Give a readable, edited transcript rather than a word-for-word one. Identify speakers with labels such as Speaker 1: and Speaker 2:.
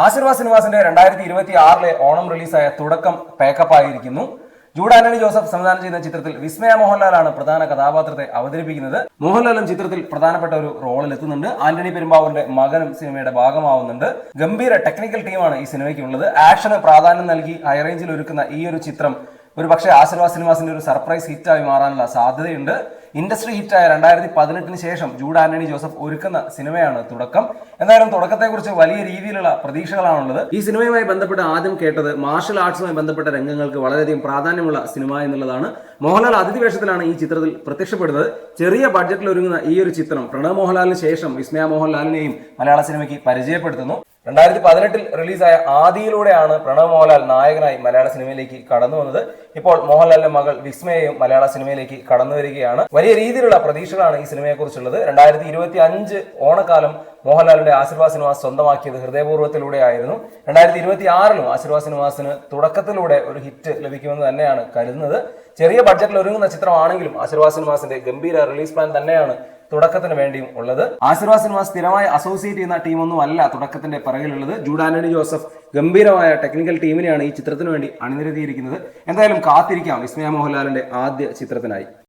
Speaker 1: ആശീർവാദ് സിനിമാസിന്റെ 2026 ഓണം റിലീസായ തുടക്കം പാക്കപ്പ് ആയിരിക്കുന്നു. ജൂഡ് ആന്റണി ജോസഫ് സംവിധാനം ചെയ്യുന്ന ചിത്രത്തിൽ വിസ്മയ മോഹൻലാലാണ് പ്രധാന കഥാപാത്രത്തെ അവതരിപ്പിക്കുന്നത്. മോഹൻലാലും ചിത്രത്തിൽ പ്രധാനപ്പെട്ട ഒരു റോളിൽ എത്തുന്നുണ്ട്. ആന്റണി പെരുമ്പാവൂരിന്റെ മകനും സിനിമയുടെ ഭാഗമാവുന്നുണ്ട്. ഗംഭീര ടെക്നിക്കൽ ടീമാണ് ഈ സിനിമയ്ക്ക് ഉള്ളത്. ആക്ഷന് പ്രാധാന്യം നൽകി ഹൈറേഞ്ചിൽ ഒരുക്കുന്ന ഈ ഒരു ചിത്രം ഒരു പക്ഷേ ആശീർവാദ് സിനിമാസിന്റെ ഒരു സർപ്രൈസ് ഹിറ്റായി മാറാനുള്ള സാധ്യതയുണ്ട്. ഇൻഡസ്ട്രി ഹിറ്റായ 2018 ശേഷം ജൂഡ് ആന്റണി ജോസഫ് ഒരുക്കുന്ന സിനിമയാണ് തുടക്കം. എന്തായാലും തുടക്കത്തെക്കുറിച്ച് വലിയ രീതിയിലുള്ള പ്രതീക്ഷകളാണുള്ളത്. ഈ സിനിമയുമായി ബന്ധപ്പെട്ട് ആദ്യം കേട്ടത് മാർഷൽ ആർട്സുമായി ബന്ധപ്പെട്ട രംഗങ്ങൾക്ക് വളരെയധികം പ്രാധാന്യമുള്ള സിനിമ എന്നുള്ളതാണ്. മോഹൻലാൽ അതിഥി വേഷത്തിലാണ് ഈ ചിത്രത്തിൽ പ്രത്യക്ഷപ്പെടുന്നത്. ചെറിയ ബഡ്ജറ്റിൽ ഒരുങ്ങുന്ന ഈ ഒരു ചിത്രം പ്രണവ് മോഹൻലാലിന് ശേഷം വിസ്മയ മോഹൻലാലിനെയും മലയാള സിനിമയ്ക്ക് പരിചയപ്പെടുത്തുന്നു. 2018 റിലീസായ ആദിയിലൂടെയാണ് പ്രണവ് മോഹൻലാൽ നായകനായി മലയാള സിനിമയിലേക്ക് കടന്നു വന്നത്. ഇപ്പോൾ മോഹൻലാലിന്റെ മകൾ വിസ്മയയും മലയാള സിനിമയിലേക്ക് കടന്നു വരികയാണ്. വലിയ രീതിയിലുള്ള പ്രതീക്ഷകളാണ് ഈ സിനിമയെക്കുറിച്ചുള്ളത്. 2025 ഓണക്കാലം മോഹൻലാലിന്റെ ആശീർവാദ് സിനിമാസ് സ്വന്തമാക്കിയത് ഹൃദയപൂർവ്വത്തിലൂടെ ആയിരുന്നു. 2026 ആശീർവാദ് സിനിമാസിന് തുടക്കത്തിലൂടെ ഒരു ഹിറ്റ് ലഭിക്കുമെന്ന് തന്നെയാണ് കരുതുന്നത്. ചെറിയ ബഡ്ജറ്റിൽ ഒരുങ്ങുന്ന ചിത്രമാണെങ്കിലും ആശീർവാദ് സിനിമാസിന്റെ ഗംഭീര റിലീസ് പ്ലാൻ തന്നെയാണ് തുടക്കത്തിന് വേണ്ടിയും ഉള്ളത്. ആശീർവാദ് സിനിമാസ് സ്ഥിരമായി അസോസിയേറ്റ് ചെയ്യുന്ന ടീമൊന്നും അല്ല തുടക്കത്തിന്റെ പിറകിലുള്ളത്. ജൂഡ് ആന്റണി ജോസഫ് ഗംഭീരമായ ടെക്നിക്കൽ ടീമിനെയാണ് ഈ ചിത്രത്തിന് വേണ്ടി അണിനിരത്തിയിരിക്കുന്നത്. എന്തായാലും കാത്തിരിക്കാം വിസ്മയ മോഹൻലാലിന്റെ ആദ്യ ചിത്രത്തിനായി.